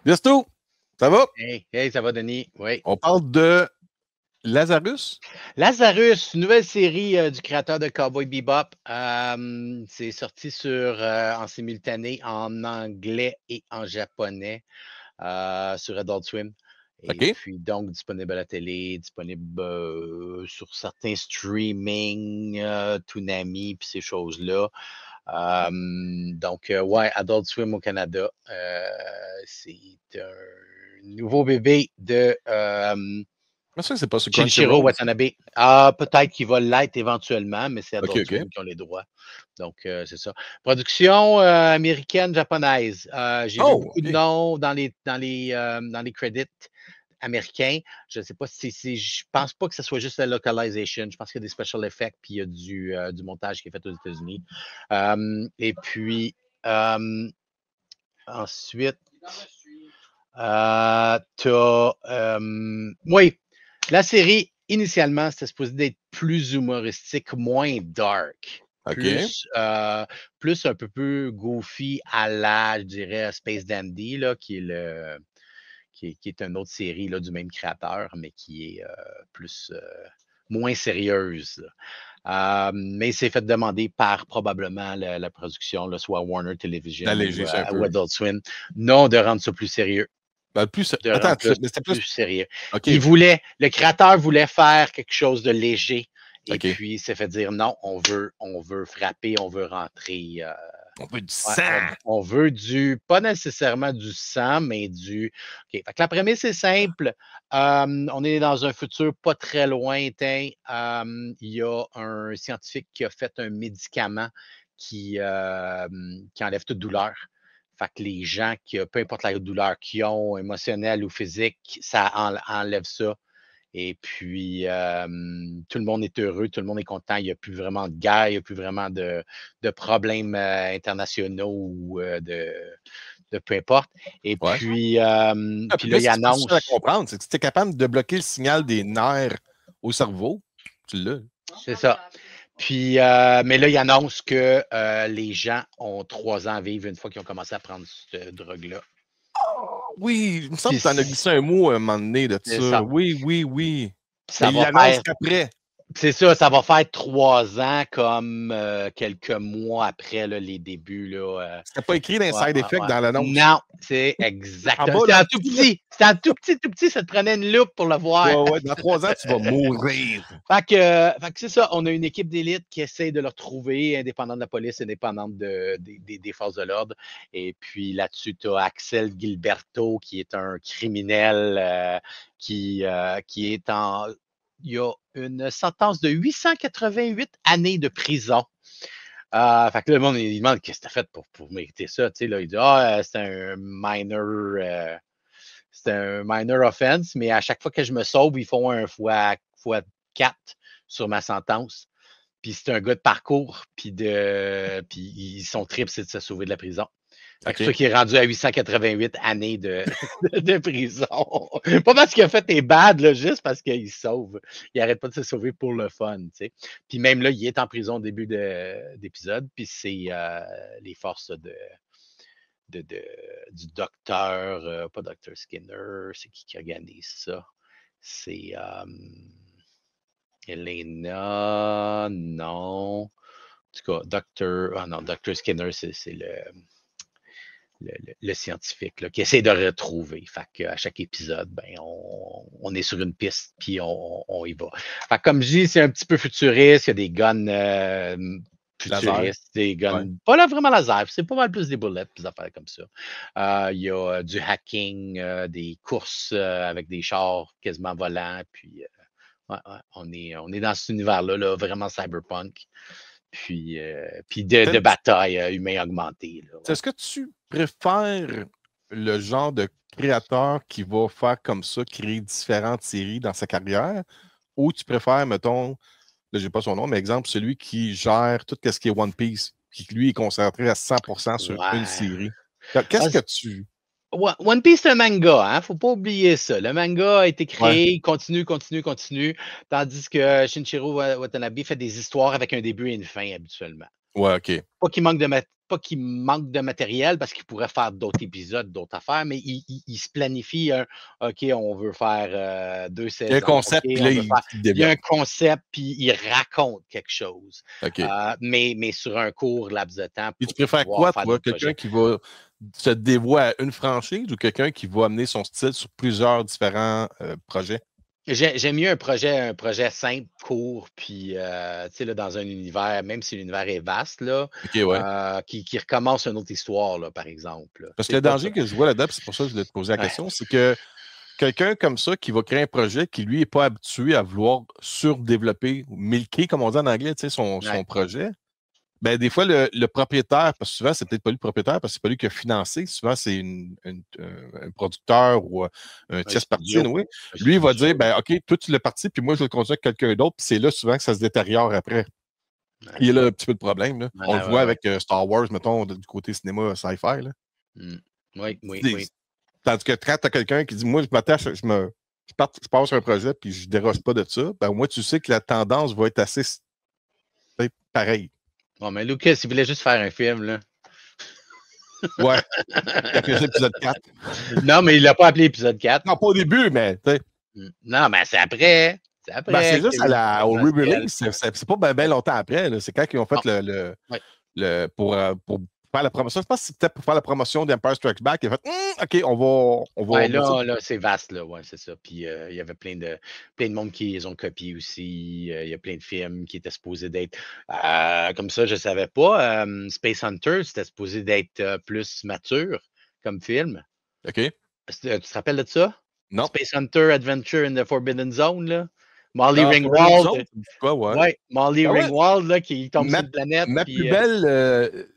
Bisto, ça va? Hey, hey, ça va, Denis? Oui. On parle de Lazarus? Lazarus, nouvelle série du créateur de Cowboy Bebop. C'est sorti en simultané en anglais et en japonais sur Adult Swim. Et OK. puis, donc, disponible à la télé, disponible sur certains streaming, Toonami, puis ces choses-là. Ouais, Adult Swim au Canada. C'est un nouveau bébé de Mais ça, c'est pas sur Shinichiro Crunchyroll, ça? Watanabe. Peut-être qu'il va l'être éventuellement, mais c'est OK, Adult OK. Swim qui ont les droits. Donc, c'est ça. Production américaine, japonaise. J'ai vu Oh, beaucoup de OK. noms dans les credits américains. Je ne sais pas je pense pas que ce soit juste la localisation. Je pense qu'il y a des special effects puis il y a du montage qui est fait aux États-Unis. Et puis, ensuite, oui, la série, initialement, c'était supposé d'être plus humoristique, moins dark. OK. Plus un peu plus goofy à la, je dirais, Space Dandy, là, qui est une autre série là, du même créateur, mais qui est moins sérieuse. Mais il s'est fait demander par probablement la production, là, soit Warner Television D'alléger ça un ou peu. Adult Swim, non de rendre ça plus sérieux. Ben, plus... De Attends, rendre mais c'était plus... plus sérieux. OK, Le créateur voulait faire quelque chose de léger et OK. puis il s'est fait dire non, on veut frapper, on veut rentrer. On veut du Ouais, on, sang! on veut pas nécessairement du sang, mais OK. Fait que la prémisse est simple. On est dans un futur pas très lointain. Il y a un scientifique qui a fait un médicament qui enlève toute douleur. Fait que les gens, peu importe la douleur qu'ils ont, émotionnelle ou physique, ça enlève ça. Et puis, tout le monde est heureux, tout le monde est content. Il n'y a plus vraiment de guerre, il n'y a plus vraiment de problèmes internationaux ou de peu importe. Et Ouais. puis, Ah, puis puis là, là, il c'est pas difficile à annonce, comprendre. C'est que si tu es capable de bloquer le signal des nerfs au cerveau, tu l'as. c'est ça. Puis, mais là, il annonce que les gens ont 3 ans à vivre une fois qu'ils ont commencé à prendre cette drogue-là. Oui, il me semble Puis, que tu en as glissé un mot à un moment donné de c'est ça. ça. Oui, oui, oui. Mais Ça il va l'annonce faire qu'après. C'est ça, ça va faire 3 ans comme quelques mois après là, les débuts. Là, C'était pas écrit dans les ouais, side ouais, effects ouais. dans l'annonce. Non, c'est En exactement. bas, C'était là, en en tout dessous, là. petit. C'était en tout petit, tout petit. Ça te prenait une loupe pour le voir. Ouais, ouais, dans 3 ans, tu vas mourir. Fait que c'est ça. On a une équipe d'élite qui essaie de le retrouver, indépendante de la police, indépendante des forces de l'ordre. Et puis là-dessus, tu as Axel Gilberto, qui est un criminel qui est en. Il y a une sentence de 888 années de prison. Fait que là, le monde, il demande qu'est-ce que tu as fait pour mériter ça. Tu sais, là, il dit c'est un minor offense, mais à chaque fois que je me sauve, ils font un fois 4 sur ma sentence. Puis c'est un gars de parcours, puis son trip, c'est de se sauver de la prison. C'est pour ça OK. qu'il est rendu à 888 années de prison. Pas parce qu'il a fait des bad, là, juste parce qu'il se sauve. Il n'arrête pas de se sauver pour le fun. Tu sais. Puis même là, il est en prison au début d'épisode, puis c'est les forces du docteur, pas docteur Skinner, c'est qui organise ça? C'est Elena, non. En tout cas, Dr. Skinner, c'est le scientifique là, qui essaie de retrouver. Fait qu'à chaque épisode, ben, on est sur une piste, puis on y va. Fait que comme je dis, c'est un petit peu futuriste. Il y a des guns Laser. futuristes, des Ouais. guns, pas là vraiment laser, c'est pas mal plus des bullets, des affaires comme ça. Il y a du hacking, des courses avec des chars quasiment volants, puis ouais, on est dans cet univers-là, là, vraiment cyberpunk, puis de bataille humain augmenté. Là, ouais. Est-ce que tu préfères le genre de créateur qui va faire comme ça, créer différentes séries dans sa carrière, ou tu préfères, mettons, là, j'ai pas son nom, mais exemple, celui qui gère tout ce qui est One Piece, qui lui est concentré à 100% sur une Ouais. série. Qu'est-ce que tu... One Piece, c'est un manga, hein? Faut pas oublier ça. Le manga a été Ouais, créé, il continue, continue, continue, tandis que Shinichiro Watanabe fait des histoires avec un début et une fin habituellement. Ouais, OK. Pas qu'il manque de matériel parce qu'il pourrait faire d'autres épisodes, d'autres affaires, mais il se planifie OK, on veut faire 2 Il y a un saisons. OK, concept, puis là, on veut il faire. il Il y a un développe. concept, puis il raconte quelque chose. OK. Mais sur un court laps de temps Et tu pour préfères pouvoir quoi, faire toi? d'autres Quelqu'un projets. qui va se dévouer à une franchise ou quelqu'un qui va amener son style sur plusieurs différents projets? J'aime mieux un projet simple, court, puis tu sais, là, dans un univers, même si l'univers est vaste, là, OK, ouais. qui recommence une autre histoire, là, par exemple, là. Parce que C'est le pas ça. danger que je vois là-dedans, puis c'est pour ça que je voulais te poser la Ouais. question, c'est que quelqu'un comme ça qui va créer un projet qui, lui, n'est pas habitué à vouloir surdévelopper ou milquer, comme on dit en anglais, tu sais, son Ouais. projet, ben, des fois, le propriétaire, parce que souvent, c'est peut-être pas lui le propriétaire, parce que c'est pas lui qui a financé. Souvent, c'est un producteur ou un Un tierce partie, studio. oui. Un Lui, il va dire, studio. ben, OK, toi, tu l'as parti, puis moi, je vais le continuer avec quelqu'un d'autre. Puis c'est là, souvent, que ça se détériore après. Ouais. Il y a là un petit peu de problème, là. On le Ouais, ouais, voit ouais. avec Star Wars, mettons, du côté cinéma sci-fi, là. Mm. Oui, oui, Des- oui. Tandis que quand tu as quelqu'un qui dit, moi, je m'attache, je passe sur un projet, puis je déroge pas de ça, ben, moi, tu sais que la tendance va être assez peut-être pareille. Bon, mais Lucas, il voulait juste faire un film, là. Ouais. Il a appelé ça épisode 4. Non, mais il l'a pas appelé épisode 4. Non, pas au début, mais tu sais. Non, mais c'est après. C'est Ben, après c'est juste qu'il y a eu le au potentiel. re-release. C'est pas bien longtemps après. Là. C'est quand ils ont Bon, fait ouais. pour faire la promotion. Je pense que c'était peut-être pour faire la promotion d'Empire Strikes Back. Ils ont fait OK, on Ouais, va mettre ça. là, c'est vaste, là. Ouais, c'est ça. Puis il y avait plein de monde qui les ont copiés aussi. Il y a plein de films qui étaient supposés d'être comme ça, je savais pas. Space Hunter, c'était supposé d'être plus mature comme film. OK? Tu te rappelles de ça? Non. Space Hunter Adventure in the Forbidden Zone, là. Molly Ah, Forbidden Ringwald. Zone, ça me dit quoi, ouais. Ouais, Molly Ben ouais, Ringwald, là, qui tombe sur ma, une planète, ma plus puis belle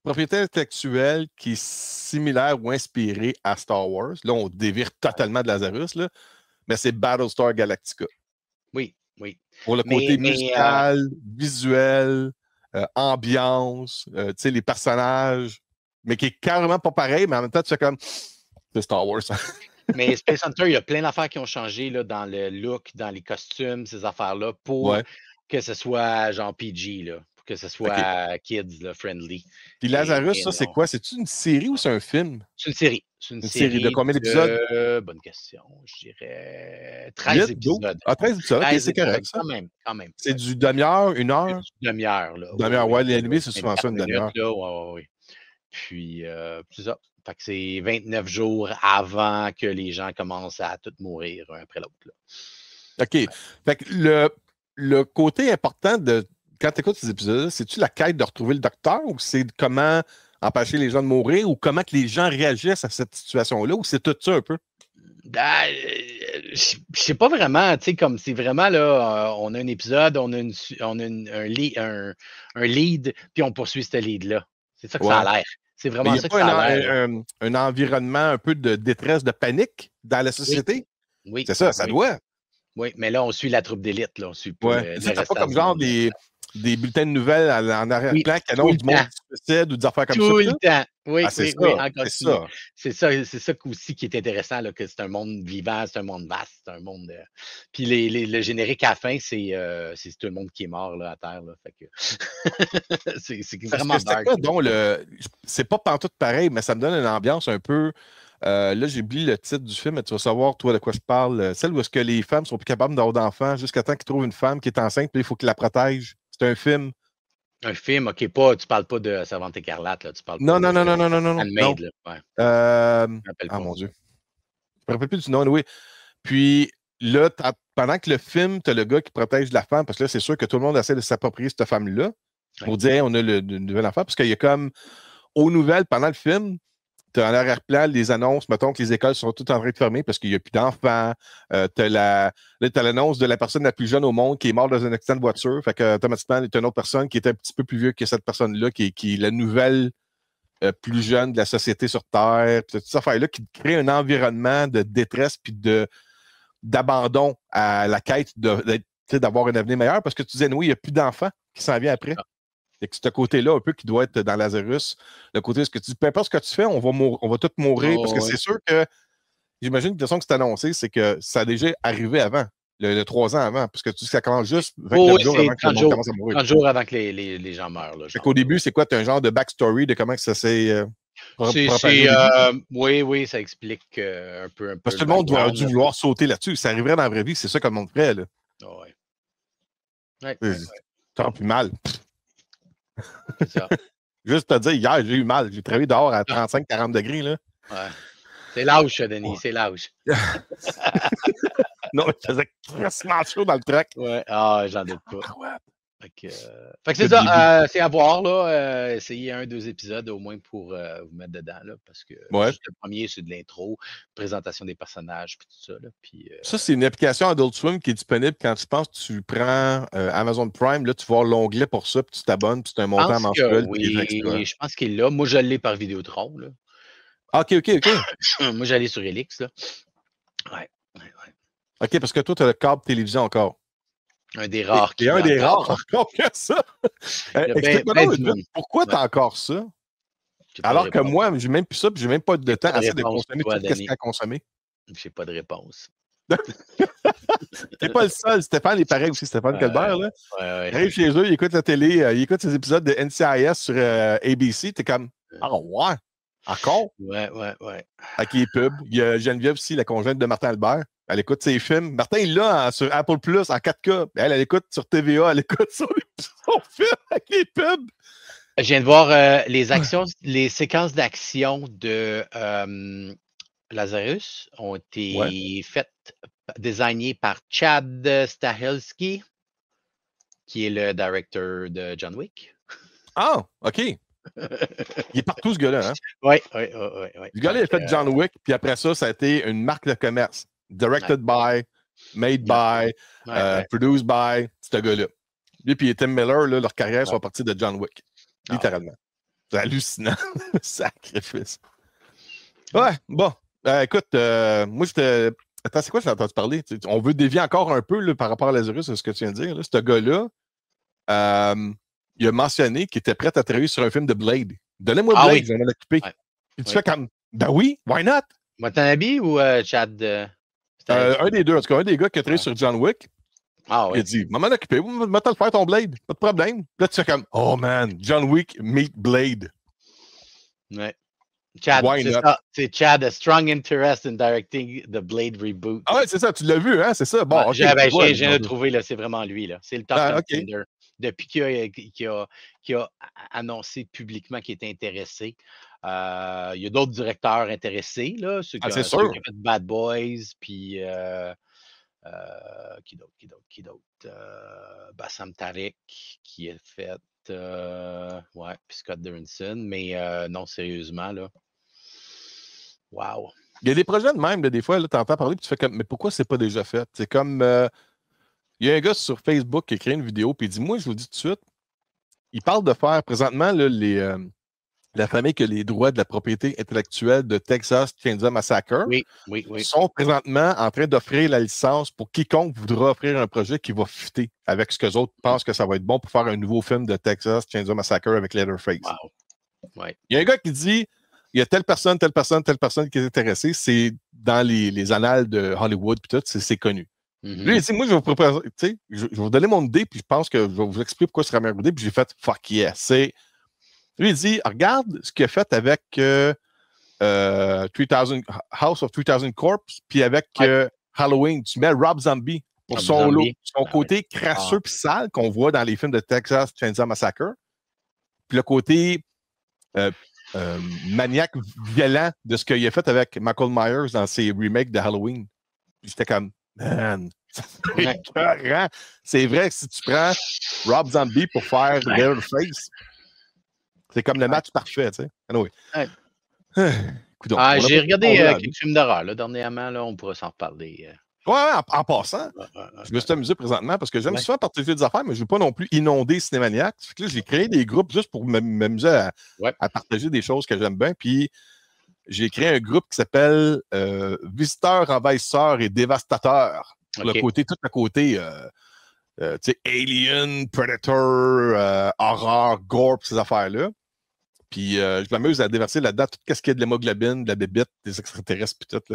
propriété intellectuelle qui est similaire ou inspirée à Star Wars, là, on dévire totalement de Lazarus, là, mais c'est Battlestar Galactica. oui, oui. Pour le Mais, côté mais musical, visuel, ambiance, tu sais, les personnages, mais qui est carrément pas pareil, mais en même temps, tu fais comme c'est Star Wars. Mais Space Hunter, il y a plein d'affaires qui ont changé là, dans le look, dans les costumes, ces affaires-là, pour Ouais, que ce soit genre PG, là, pour que ce OK. soit kids là, friendly. Puis Et Lazarus, ça, c'est non. quoi? C'est-tu une série ou c'est un film? C'est une série. C'est une Une série de série combien d'épisodes? de. Bonne question. Je dirais 13 8, 12? épisodes. Ah, 13 épisodes, OK, 13 c'est épisodes, correct, ça. quand même. Quand même. C'est Ouais. du demi-heure, une heure? Une demi-heure, là. Oui, Demi-heure, oui. ouais, l'animé, c'est souvent ça, 24 une minutes, demi-heure. là. Ouais, ouais, ouais. Puis, c'est ça. Fait que c'est 29 jours avant que les gens commencent à tous mourir un après l'autre, là. OK. Fait que le côté important de quand tu écoutes ces épisodes, c'est-tu la quête de retrouver le docteur ou c'est comment empêcher les gens de mourir ou comment que les gens réagissent à cette situation-là ou c'est tout ça un peu? Ben, je sais pas vraiment, tu sais, comme c'est vraiment là, on a un épisode, on a un lead, puis on poursuit ce lead-là. C'est ça que ça Ouais. a l'air. C'est Mais il vraiment n'y a ça que pas ça a l'air, là. un environnement un peu de détresse, de panique dans la Oui, société? oui, C'est ça oui, doit. oui. Mais là, on suit la troupe d'élite, là. On suit pas Ouais. le Ça, t'as pas restant comme du genre monde, là. des bulletins de nouvelles en Oui, arrière-plan qui tout annoncent le du monde temps. qui se suicide ou des affaires comme ça, Tout pis le tout? temps. Ah, Oui, c'est oui, oui, ça, en c'est continu. ça. C'est ça aussi qui est intéressant, là, que c'est un monde vivant, c'est un monde vaste, c'est un monde. Puis le générique à la fin, c'est tout le monde qui est mort là, à terre. Là, fait que c'est Parce que vraiment c'était dark. quoi donc c'est pas pantoute pareil, mais ça me donne une ambiance un peu. Là, j'ai oublié le titre du film, mais tu vas savoir, toi, de quoi je parle. Celle où est-ce que les femmes sont plus capables d'avoir d'enfants jusqu'à temps qu'ils trouvent une femme qui est enceinte, puis il faut qu'ils la protègent. C'est un film. Un film, OK, tu parles pas de Servante écarlate, là, tu parles pas Non, non, de non, non, non, non, non, non. Handmaid, là. Ouais, Euh, je me rappelle Ah pas. mon Dieu. Je me rappelle plus du nom, oui. Puis là, pendant que le film, tu as le gars qui protège la femme, parce que là, c'est sûr que tout le monde essaie de s'approprier cette femme-là Ouais. pour dire hey, on a le nouvel enfant, parce qu'il y a comme aux nouvelles pendant le film. Tu as en arrière-plan les annonces, mettons que les écoles sont toutes en train de fermer parce qu'il n'y a plus d'enfants. Tu as l'annonce de la personne la plus jeune au monde qui est morte dans un accident de voiture. Fait que automatiquement, tu as une autre personne qui est un petit peu plus vieux que cette personne-là, qui est la nouvelle plus jeune de la société sur Terre. Puis toutes ces affaires-là qui crée un environnement de détresse puis d'abandon à la quête d'avoir un avenir meilleur parce que tu disais, oui, il n'y a plus d'enfants qui s'en viennent après. Et que ce côté-là, un peu, qui doit être dans Lazarus, le côté, ce que tu dis, peu importe ce que tu fais, on va tous mourir, parce que c'est sûr que, j'imagine que de toute façon que c'est annoncé, c'est que ça a déjà arrivé avant. le 3 ans avant, parce que tu dis que ça commence juste 29 Oh, oui, jours c'est avant que le 30 monde jours. commence à mourir. 30 jours avant que les gens meurent. Là, Fait qu'au début, c'est quoi? Tu as un genre de backstory de comment que ça s'est propagé au début? Oui, ça explique un peu Parce que le tout le monde a background. dû vouloir sauter là-dessus. Ça arriverait dans la vraie vie, c'est ça que le monde ferait. Là. Oh, ouais. Ouais, Tant plus mal. c'est ça. Juste te dire, hier, j'ai eu mal. J'ai travaillé dehors à 35-40 degrés. Là. Ouais. C'est lâche, Denis, c'est lâche. Non, il faisait crissement chaud dans le truck. Ouais, j'en doute pas. Ah ouais. Fait que c'est ça, c'est à voir, là. Essayez 1-2 épisodes au moins pour vous mettre dedans, là, parce que juste le premier, c'est de l'intro, présentation des personnages, puis tout ça. Là, puis, ça, c'est une application Adult Swim qui est disponible quand tu penses que tu prends Amazon Prime, là, tu vas voir l'onglet pour ça, puis tu t'abonnes, puis c'est un montant mensuel. Oui, je pense qu'il est là. Moi, je l'ai par Vidéotron, là. OK. Moi, j'allais sur Elix, là. Ouais. OK, parce que toi, tu as le câble télévision encore. Un des rares qui un des rares encore que ça. Explique-moi pourquoi tu as encore ça? Alors que moi, j'ai même plus ça, puis j'ai même pas de temps assez de consommer tout ce qu'il y a à consommer. J'ai pas de réponse. T'es pas le seul. Stéphane est pareil aussi, Stéphane Colbert. Là. Il arrive chez eux, il écoute la télé, il écoute ses épisodes de NCIS sur ABC. T'es comme, ouais, encore? Ouais. Avec les pubs. Il y a Geneviève aussi, la conjointe de Martin Albert. Elle écoute ses films. Martin, il l'a sur Apple Plus en 4K. Elle écoute sur TVA, elle écoute sur son film avec les pubs. Je viens de voir les séquences d'action de Lazarus ont été faites, designées par Chad Stahelski, qui est le directeur de John Wick. Ah, OK. Il est partout, ce gars-là. Hein? Oui. Le gars-là, il a fait John Wick, puis après ça, ça a été une marque de commerce. Directed by, made by, produced by, ce gars-là. Lui, puis Tim Miller, là, leur carrière sont partis de John Wick. Littéralement. C'est hallucinant. Sacrifice. Ouais, bon. Écoute, moi, j'étais. Attends, c'est quoi j'ai entendu parler? On veut dévier encore un peu là, par rapport à Lazarus, c'est ce que tu viens de dire. Là. Ce gars-là, il a mentionné qu'il était prêt à travailler sur un film de Blade. Donnez-moi Blade, je vais m'en occuper. Et tu fais comme, ben oui, why not? Watanabe ou Chad? Un des deux, en tout cas, un des gars qui a travaillé sur John Wick. Il a dit, m'en occuper, va te le faire ton Blade, pas de problème. Puis là, tu fais comme, oh man, John Wick meet Blade. Ouais. Chad, c'est Chad, a strong interest in directing the Blade reboot. Ah ouais, c'est ça, tu l'as vu, hein, c'est ça. Bon, j'ai de trouver, là, c'est vraiment lui, là. C'est le top contender. Depuis qu'il a annoncé publiquement qu'il était intéressé. Il y a d'autres directeurs intéressés, là. Ceux qui ont fait Bad Boys, puis qui d'autre? Bassam Tariq, qui a fait puis Scott Derrickson, mais non, sérieusement, là. Wow. Il y a des projets de même, des fois, tu entends parler, puis tu fais comme, mais pourquoi c'est pas déjà fait? C'est comme, il y a un gars sur Facebook qui a créé une vidéo, puis il dit, moi, je vous le dis tout de suite, il parle de faire, présentement, là, la famille qui a les droits de la propriété intellectuelle de Texas Chainsaw Massacre sont présentement en train d'offrir la licence pour quiconque voudra offrir un projet qui va fitter avec ce que les autres pensent que ça va être bon pour faire un nouveau film de Texas Chainsaw Massacre avec Leatherface. Wow. Ouais. Il y a un gars qui dit, il y a telle personne qui est intéressée, c'est dans les annales de Hollywood, puis tout, c'est connu. Lui, il dit, moi, je vais vous donner mon idée, puis je pense que je vais vous expliquer pourquoi ce serait ma meilleure idée, puis j'ai fait, fuck yeah, Lui, il dit, regarde ce qu'il a fait avec 3000 House of 3000 Corpse, puis avec Halloween. Tu mets Rob Zombie pour son côté crasseux puis sale qu'on voit dans les films de Texas Chainsaw Massacre. Puis le côté maniaque, violent de ce qu'il a fait avec Michael Myers dans ses remakes de Halloween. J'étais comme, man, c'est vrai que si tu prends Rob Zombie pour faire Leatherface, c'est comme le match parfait, tu sais. Anyway. J'ai regardé quelques films d'horreur, là, dernièrement, là, on pourra s'en reparler. Ouais, en passant, je me suis amusé présentement parce que j'aime souvent partager des affaires, mais je ne veux pas non plus inonder Cinémaniac. Fait que là, j'ai créé des groupes juste pour m'amuser à partager des choses que j'aime bien. Puis, j'ai créé un groupe qui s'appelle Visiteurs, Envahisseurs et Dévastateurs. Tout le côté Alien, Predator, horror, gore, ces affaires-là. Puis je m'amuse à déverser là-dedans tout ce qui est de l'hémoglobine, de la bébite, des extraterrestres, puis tout.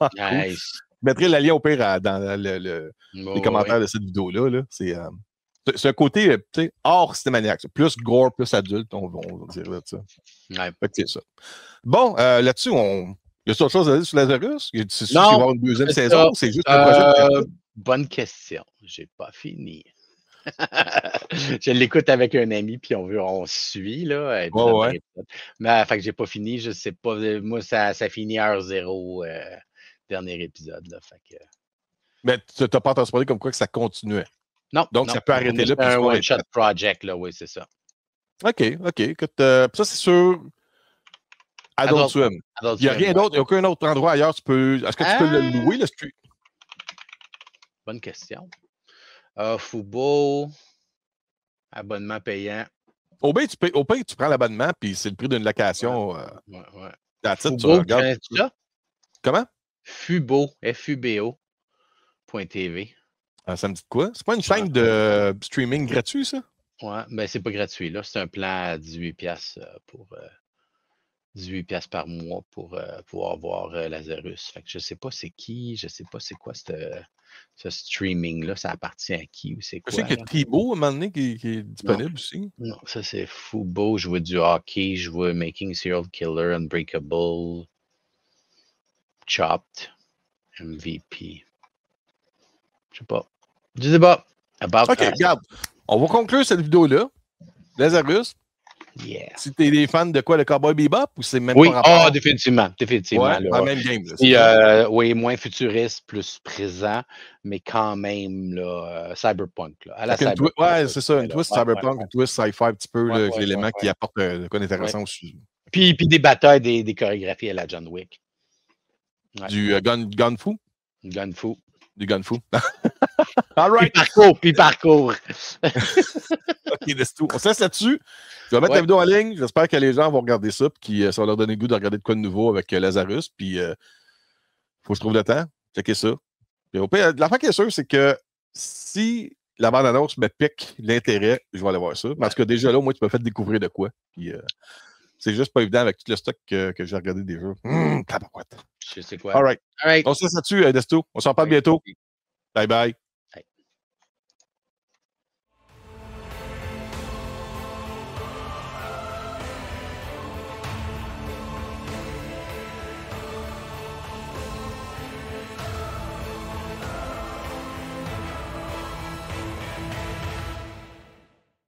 Là. Nice. mettrai le lien au pire dans les commentaires de cette vidéo-là. Là. C'est un côté hors cinémaniaque. Plus gore, plus adulte, on va dire là, ça. Ouais. Fait que c'est ça. Bon, là-dessus, y a autre chose à dire sur Lazarus? C'est sûr qu'il va y avoir une deuxième saison? C'est juste un projet? Bonne question. J'ai pas fini. Je l'écoute avec un ami, puis on suit, là. Ouais. Mais fait que j'ai pas fini, je sais pas. Moi, ça finit à heure zéro, dernier épisode, là. Fait que... Mais tu n'as pas entendu parler comme quoi que ça continuait. Non. Donc, ça peut arrêter là. C'est un one-shot project, là, oui, c'est ça. OK. Écoute, ça, c'est sur Adult Swim. Il n'y a rien d'autre, il n'y a aucun autre endroit ailleurs. Est-ce que tu peux le louer, le stream? Bonne question. Fubo, abonnement payant. Au pire, tu prends l'abonnement, puis c'est le prix d'une location. Ouais. Fubo, tu connais ça? Comment? Fubo, FUBO.tv. Ça me dit quoi? C'est pas une chaîne de streaming gratuit, ça? Ouais, ben c'est pas gratuit, là. C'est un plan à 18$ pour 18$ par mois pour pouvoir voir Lazarus. Fait que je sais pas c'est qui, je sais pas c'est quoi ce streaming-là. Ça appartient à qui ou c'est quoi? Je sais qu'il y a Thibaut, à un moment donné, qui est disponible aussi. Non, ça c'est Fubo. Je vois du hockey, je vois Making Serial Killer, Unbreakable, Chopped, MVP. Je sais pas. OK, regarde. On va conclure cette vidéo-là. Lazarus. Yeah. Si t'es des fans de quoi, le Cowboy Bebop, ou c'est même pas rapport? Oui, définitivement. Ouais, dans le même game. Là, oui, moins futuriste, plus présent, mais quand même, là, cyberpunk. Là, à la cyberpunk. Ouais, c'est ça. Une twist cyberpunk, une twist sci-fi un petit peu, l'élément qui apporte de quoi d'intéressant aussi. Puis des batailles, des chorégraphies à la John Wick. Ouais. Du gun fu? Gun fu. Du gun fu. All right. Puis parcours. OK, c'est tout. On se laisse là-dessus. Je vais mettre la vidéo en ligne. J'espère que les gens vont regarder ça et que ça va leur donner le goût de regarder de quoi de nouveau avec Lazarus. Puis, il faut que je trouve le temps. Checker ça. Puis, au pire, l'affaire qui est sûre, c'est que si la bande-annonce me pique l'intérêt, je vais aller voir ça. Parce que déjà là, moi, tu m'as fait découvrir de quoi. Puis, c'est juste pas évident avec tout le stock que j'ai regardé déjà. Je sais quoi. All right. On se laisse là-dessus, Desto. On s'en parle bientôt. Bye bye.